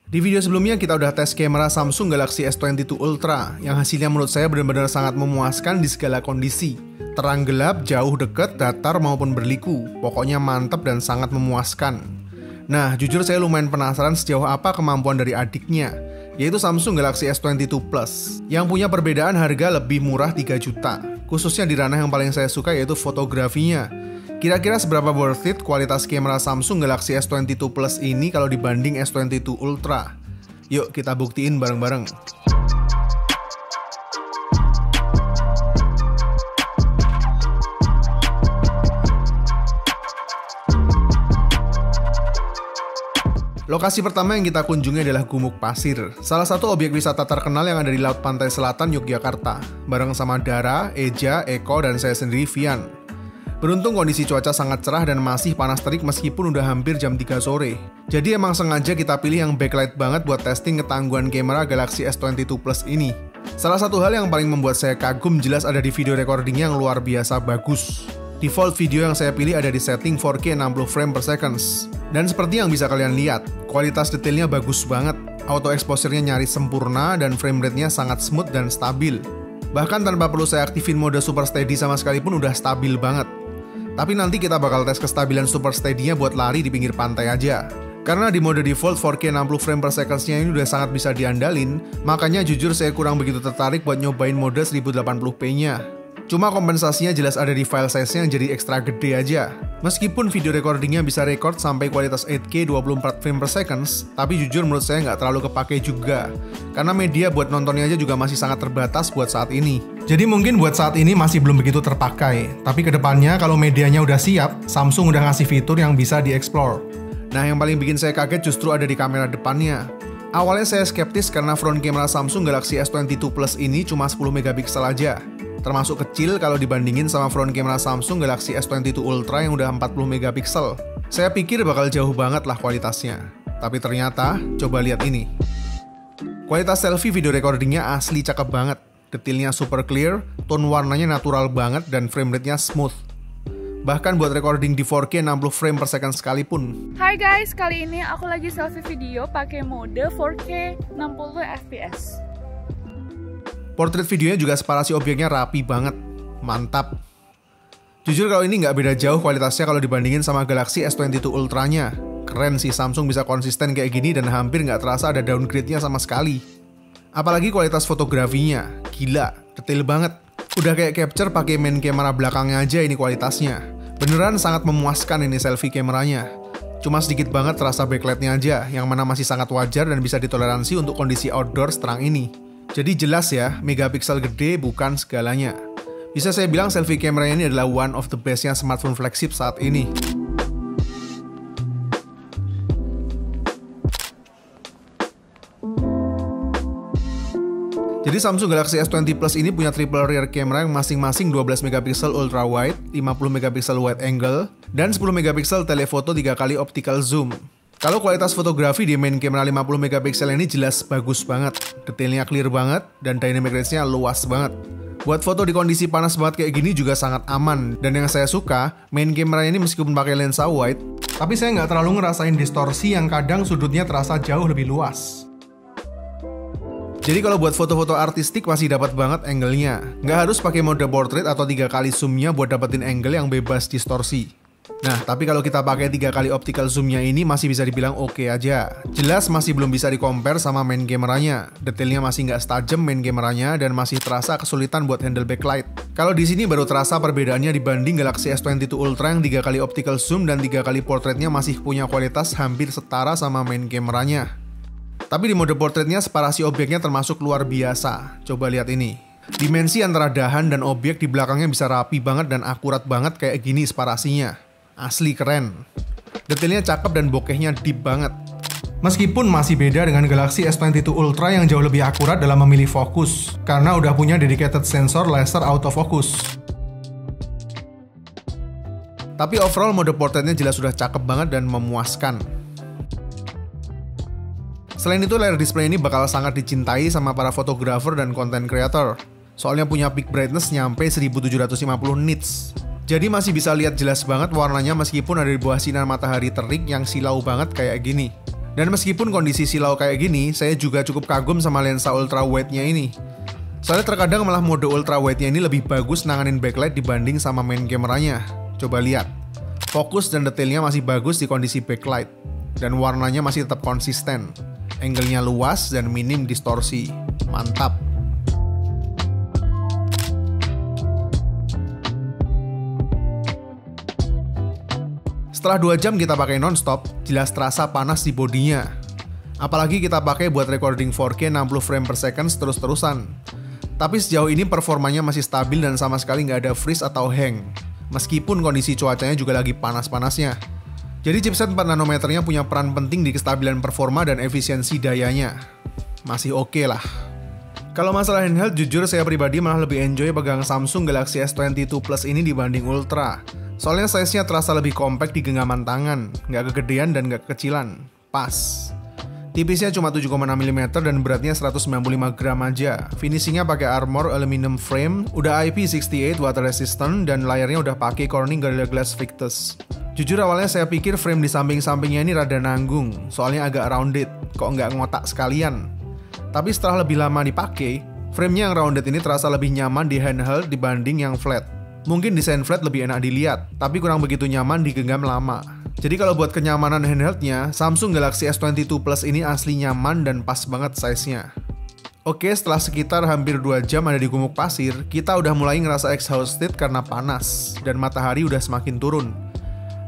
Di video sebelumnya kita udah tes kamera Samsung Galaxy S22 Ultra yang hasilnya menurut saya benar-benar sangat memuaskan di segala kondisi. Terang gelap, jauh deket, datar maupun berliku. Pokoknya mantap dan sangat memuaskan. Nah, jujur saya lumayan penasaran sejauh apa kemampuan dari adiknya, yaitu Samsung Galaxy S22 Plus, yang punya perbedaan harga lebih murah 3 juta. Khususnya di ranah yang paling saya suka yaitu fotografinya. Kira-kira seberapa worth it kualitas kamera Samsung Galaxy S22 Plus ini kalau dibanding S22 Ultra? Yuk kita buktiin bareng-bareng. Lokasi pertama yang kita kunjungi adalah Gumuk Pasir, salah satu objek wisata terkenal yang ada di Laut Pantai Selatan Yogyakarta, bareng sama Dara, Eja, Eko, dan saya sendiri Vian. Beruntung kondisi cuaca sangat cerah dan masih panas terik meskipun udah hampir jam 3 sore. Jadi emang sengaja kita pilih yang backlight banget buat testing ketangguhan kamera Galaxy S22 Plus ini. Salah satu hal yang paling membuat saya kagum jelas ada di video recordingnya yang luar biasa bagus. Default video yang saya pilih ada di setting 4K 60 frame per seconds. Dan seperti yang bisa kalian lihat, kualitas detailnya bagus banget. Auto exposure-nya nyaris sempurna dan frame rate-nya sangat smooth dan stabil. Bahkan tanpa perlu saya aktifin mode Super Steady sama sekali pun udah stabil banget. Tapi nanti kita bakal tes kestabilan Super Steady-nya buat lari di pinggir pantai aja. Karena di mode default 4K 60 frame per seconds-nya ini udah sangat bisa diandalin, makanya jujur saya kurang begitu tertarik buat nyobain mode 1080p-nya. Cuma kompensasinya jelas ada di file size-nya yang jadi ekstra gede aja. Meskipun video recordingnya bisa record sampai kualitas 8K 24 frame per seconds, tapi jujur menurut saya nggak terlalu kepake juga. Karena media buat nontonnya aja juga masih sangat terbatas buat saat ini. Jadi mungkin buat saat ini masih belum begitu terpakai. Tapi kedepannya kalau medianya udah siap, Samsung udah ngasih fitur yang bisa dieksplor. Nah, yang paling bikin saya kaget justru ada di kamera depannya. Awalnya saya skeptis karena front kamera Samsung Galaxy S22 Plus ini cuma 10 megapiksel aja. Termasuk kecil kalau dibandingin sama front kamera Samsung Galaxy S22 Ultra yang udah 40 megapiksel. Saya pikir bakal jauh banget lah kualitasnya. Tapi ternyata, coba lihat ini. Kualitas selfie video recordingnya asli cakep banget. Detailnya super clear, tone warnanya natural banget, dan frame rate-nya smooth. Bahkan buat recording di 4K 60 frame per second sekalipun. Hai guys, kali ini aku lagi selfie video pakai mode 4K 60 fps. Portrait videonya juga separasi objeknya rapi banget. Mantap. Jujur kalau ini nggak beda jauh kualitasnya kalau dibandingin sama Galaxy S22 Ultra-nya. Keren sih Samsung bisa konsisten kayak gini dan hampir nggak terasa ada downgrade-nya sama sekali. Apalagi kualitas fotografinya. Gila, detail banget. Udah kayak capture pakai main kamera belakangnya aja ini kualitasnya. Beneran sangat memuaskan ini selfie kameranya. Cuma sedikit banget terasa backlight-nya aja, yang mana masih sangat wajar dan bisa ditoleransi untuk kondisi outdoor seterang ini. Jadi jelas ya, megapiksel gede bukan segalanya. Bisa saya bilang selfie kamera ini adalah one of the best-nya smartphone flagship saat ini. Jadi Samsung Galaxy S20 Plus ini punya triple rear camera yang masing-masing 12 megapiksel ultra wide, 50 megapiksel wide angle, dan 10 megapiksel telephoto 3 kali optical zoom. Kalau kualitas fotografi di main kamera 50 megapiksel ini jelas bagus banget, detailnya clear banget, dan dynamic range-nya luas banget. Buat foto di kondisi panas banget kayak gini juga sangat aman, dan yang saya suka, main kamera ini meskipun pakai lensa wide, tapi saya nggak terlalu ngerasain distorsi yang kadang sudutnya terasa jauh lebih luas. Jadi kalau buat foto-foto artistik masih dapat banget angle-nya. Nggak harus pakai mode portrait atau 3 kali zoom-nya buat dapetin angle yang bebas distorsi. Nah, tapi kalau kita pakai 3 kali optical zoom-nya ini masih bisa dibilang oke aja. Jelas masih belum bisa di-compare sama main kameranya. Detailnya masih nggak setajam main kameranya dan masih terasa kesulitan buat handle backlight. Kalau di sini baru terasa perbedaannya dibanding Galaxy S22 Ultra yang 3 kali optical zoom dan 3 kali portraitnya masih punya kualitas hampir setara sama main kameranya. Tapi di mode portraitnya separasi objeknya termasuk luar biasa. Coba lihat ini. Dimensi antara dahan dan objek di belakangnya bisa rapi banget dan akurat banget kayak gini separasinya. Asli keren. Detailnya cakep dan bokehnya deep banget. Meskipun masih beda dengan Galaxy S22 Ultra yang jauh lebih akurat dalam memilih fokus, karena udah punya dedicated sensor laser autofocus. Tapi overall mode portraitnya jelas sudah cakep banget dan memuaskan. Selain itu, layar display ini bakal sangat dicintai sama para fotografer dan content creator. Soalnya punya peak brightness nyampe 1750 nits. Jadi masih bisa lihat jelas banget warnanya meskipun ada di bawah sinar matahari terik yang silau banget kayak gini. Dan meskipun kondisi silau kayak gini, saya juga cukup kagum sama lensa ultra wide-nya ini. Soalnya terkadang malah mode ultra wide-nya ini lebih bagus nanganin backlight dibanding sama main kameranya. Coba lihat, fokus dan detailnya masih bagus di kondisi backlight. Dan warnanya masih tetap konsisten. Angle-nya luas dan minim distorsi. Mantap. Setelah 2 jam kita pakai non-stop, jelas terasa panas di bodinya. Apalagi kita pakai buat recording 4K 60 frame per second terus-terusan. Tapi sejauh ini performanya masih stabil dan sama sekali nggak ada freeze atau hang. Meskipun kondisi cuacanya juga lagi panas-panasnya. Jadi chipset 4 nanometernya punya peran penting di kestabilan performa dan efisiensi dayanya. Masih oke lah. Kalau masalah handheld, jujur saya pribadi malah lebih enjoy pegang Samsung Galaxy S22 Plus ini dibanding Ultra. Soalnya size-nya terasa lebih compact di genggaman tangan, nggak kegedean dan nggak kekecilan. Pas. Tipisnya cuma 7,6 mm dan beratnya 195 gram aja. Finishingnya pakai Armor Aluminum Frame, udah IP68 water resistant, dan layarnya udah pakai Corning Gorilla Glass Victus. Jujur awalnya saya pikir frame di samping-sampingnya ini rada nanggung, soalnya agak rounded, kok nggak ngotak sekalian. Tapi setelah lebih lama dipakai, frame-nya yang rounded ini terasa lebih nyaman di handheld dibanding yang flat. Mungkin desain flat lebih enak dilihat, tapi kurang begitu nyaman digenggam lama. Jadi kalau buat kenyamanan handheldnya, Samsung Galaxy S22 Plus ini asli nyaman dan pas banget size-nya. Oke, setelah sekitar hampir 2 jam ada di gumuk pasir, kita udah mulai ngerasa exhausted karena panas, dan matahari udah semakin turun.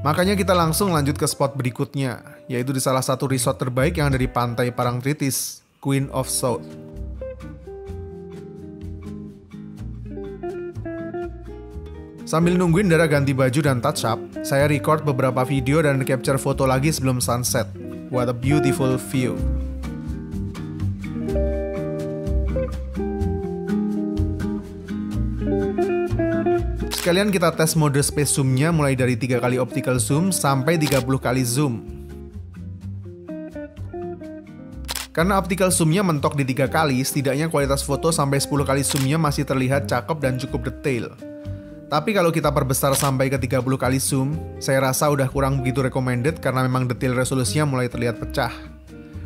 Makanya kita langsung lanjut ke spot berikutnya, yaitu di salah satu resort terbaik yang ada di pantai Parangtritis, Queen of South. Sambil nungguin Dara ganti baju dan touch up, saya record beberapa video dan capture foto lagi sebelum sunset. What a beautiful view. Sekalian kita tes mode space zoom-nya mulai dari 3 kali optical zoom sampai 30 kali zoom. Karena optical zoom-nya mentok di 3 kali, setidaknya kualitas foto sampai 10 kali zoom-nya masih terlihat cakep dan cukup detail. Tapi kalau kita perbesar sampai ke 30 kali zoom, saya rasa udah kurang begitu recommended karena memang detail resolusinya mulai terlihat pecah.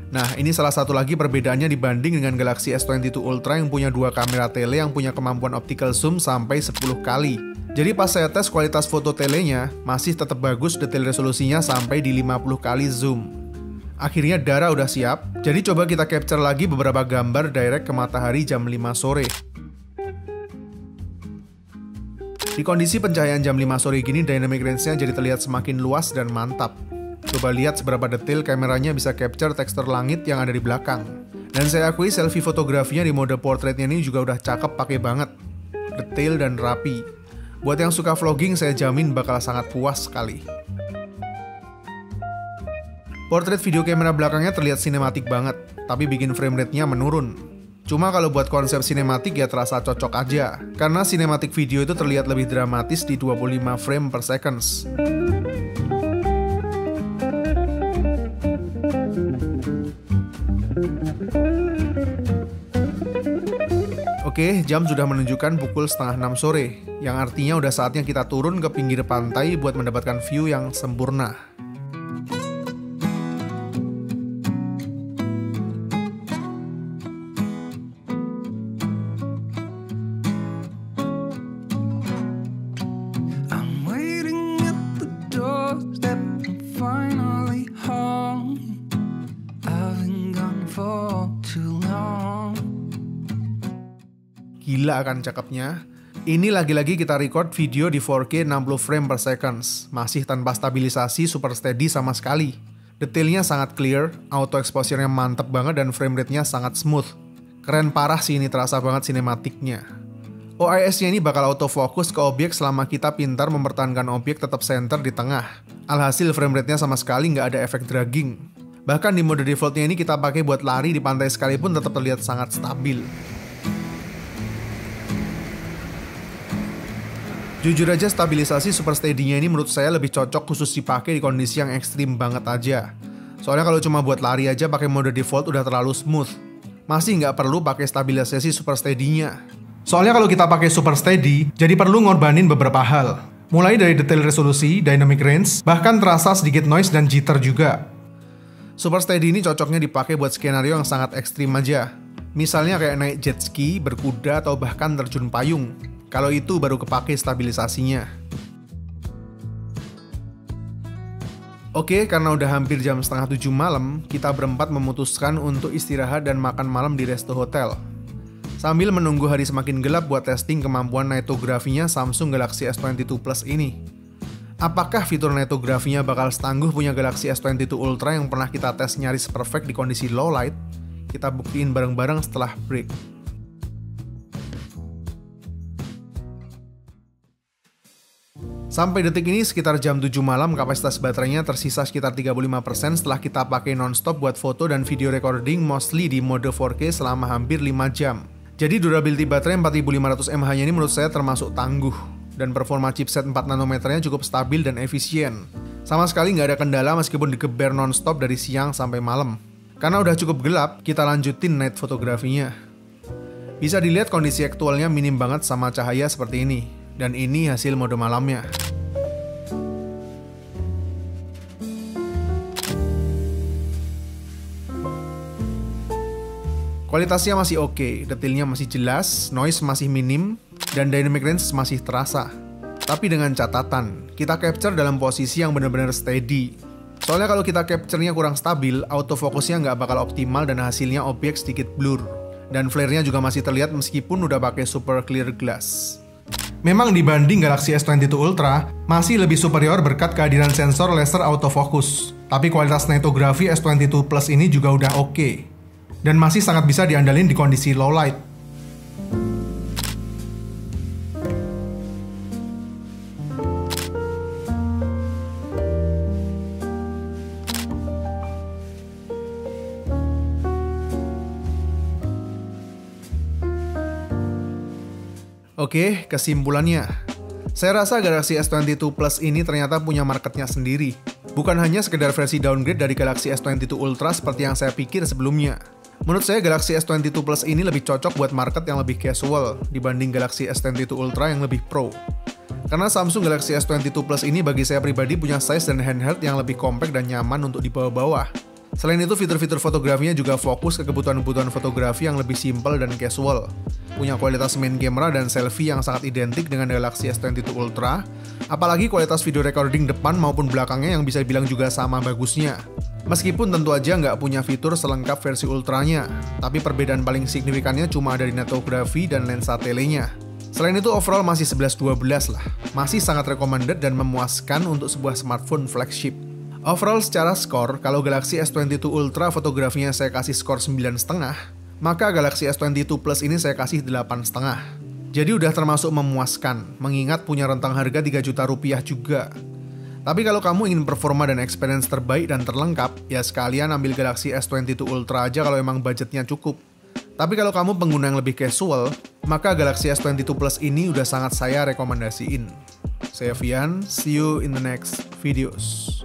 Nah, ini salah satu lagi perbedaannya dibanding dengan Galaxy S22 Ultra yang punya 2 kamera tele yang punya kemampuan optical zoom sampai 10 kali. Jadi pas saya tes kualitas foto telenya, masih tetap bagus detail resolusinya sampai di 50 kali zoom. Akhirnya Dara udah siap, jadi coba kita capture lagi beberapa gambar direct ke matahari jam 5 sore. Di kondisi pencahayaan jam 5 sore gini, dynamic range-nya jadi terlihat semakin luas dan mantap. Coba lihat seberapa detail kameranya bisa capture tekstur langit yang ada di belakang. Dan saya akui selfie fotografinya di mode portraitnya ini juga udah cakep pakai banget. Detail dan rapi. Buat yang suka vlogging, saya jamin bakal sangat puas sekali. Portrait video kamera belakangnya terlihat sinematik banget, tapi bikin frame rate-nya menurun. Cuma kalau buat konsep sinematik ya terasa cocok aja, karena sinematik video itu terlihat lebih dramatis di 25 frame per seconds. Oke, jam sudah menunjukkan pukul 5:30 sore, yang artinya udah saatnya kita turun ke pinggir pantai buat mendapatkan view yang sempurna. Gila kan cakepnya. Ini lagi-lagi kita record video di 4K 60 frame per seconds, masih tanpa stabilisasi super steady sama sekali. Detailnya sangat clear, auto exposure-nya mantep banget dan frame rate-nya sangat smooth. Keren parah sih, ini terasa banget sinematiknya. OIS-nya ini bakal autofocus ke objek selama kita pintar mempertahankan objek tetap center di tengah. Alhasil frame rate-nya sama sekali nggak ada efek dragging. Bahkan di mode default-nya ini kita pakai buat lari di pantai sekalipun tetap terlihat sangat stabil. Jujur aja stabilisasi super steady-nya ini menurut saya lebih cocok khusus dipakai di kondisi yang ekstrim banget aja. Soalnya kalau cuma buat lari aja pakai mode default udah terlalu smooth. Masih nggak perlu pakai stabilisasi super steady-nya. Soalnya kalau kita pakai super steady, jadi perlu ngorbanin beberapa hal. Mulai dari detail resolusi, dynamic range, bahkan terasa sedikit noise dan jitter juga. Super Steady ini cocoknya dipakai buat skenario yang sangat ekstrim aja. Misalnya kayak naik jet ski, berkuda, atau bahkan terjun payung. Kalau itu baru kepake stabilisasinya. Oke, karena udah hampir jam 6:30 malam, kita berempat memutuskan untuk istirahat dan makan malam di resto hotel. Sambil menunggu hari semakin gelap buat testing kemampuan nightography-nya Samsung Galaxy S22 Plus ini. Apakah fitur nightography-nya bakal setangguh punya Galaxy S22 Ultra yang pernah kita tes nyaris perfect di kondisi low light? Kita buktiin bareng-bareng setelah break. Sampai detik ini sekitar jam 7 malam, kapasitas baterainya tersisa sekitar 35% setelah kita pakai non-stop buat foto dan video recording mostly di mode 4K selama hampir 5 jam. Jadi durability baterai 4500 mAh ini menurut saya termasuk tangguh. Dan performa chipset 4 nanometernya cukup stabil dan efisien. Sama sekali nggak ada kendala meskipun digeber non-stop dari siang sampai malam. Karena udah cukup gelap, kita lanjutin night fotografinya. Bisa dilihat kondisi aktualnya minim banget sama cahaya seperti ini. Dan ini hasil mode malamnya. Kualitasnya masih oke, detailnya masih jelas, noise masih minim, dan dynamic range masih terasa. Tapi dengan catatan, kita capture dalam posisi yang benar-benar steady. Soalnya kalau kita capture-nya kurang stabil, autofocusnya nggak bakal optimal dan hasilnya objek sedikit blur. Dan flare-nya juga masih terlihat meskipun udah pakai super clear glass. Memang dibanding Galaxy S22 Ultra, masih lebih superior berkat kehadiran sensor laser autofocus. Tapi kualitas nightography S22 Plus ini juga udah oke. Dan masih sangat bisa diandalin di kondisi low light. Oke, kesimpulannya. Saya rasa Galaxy S22 Plus ini ternyata punya marketnya sendiri. Bukan hanya sekedar versi downgrade dari Galaxy S22 Ultra seperti yang saya pikir sebelumnya. Menurut saya Galaxy S22 Plus ini lebih cocok buat market yang lebih casual dibanding Galaxy S22 Ultra yang lebih pro. Karena Samsung Galaxy S22 Plus ini bagi saya pribadi punya size dan handheld yang lebih compact dan nyaman untuk dibawa-bawa. Selain itu, fitur-fitur fotografinya juga fokus ke kebutuhan-kebutuhan fotografi yang lebih simple dan casual. Punya kualitas main camera dan selfie yang sangat identik dengan Galaxy S22 Ultra, apalagi kualitas video recording depan maupun belakangnya yang bisa dibilang juga sama bagusnya. Meskipun tentu aja nggak punya fitur selengkap versi Ultranya, tapi perbedaan paling signifikannya cuma ada di nightography dan lensa telenya. Selain itu overall masih 11-12 lah, masih sangat recommended dan memuaskan untuk sebuah smartphone flagship. Overall secara skor, kalau Galaxy S22 Ultra fotografinya saya kasih skor 9,5, maka Galaxy S22 Plus ini saya kasih 8,5. Jadi udah termasuk memuaskan, mengingat punya rentang harga 3 juta rupiah juga. Tapi kalau kamu ingin performa dan experience terbaik dan terlengkap, ya sekalian ambil Galaxy S22 Ultra aja kalau emang budgetnya cukup. Tapi kalau kamu pengguna yang lebih casual, maka Galaxy S22 Plus ini udah sangat saya rekomendasiin. Saya Vian, see you in the next videos.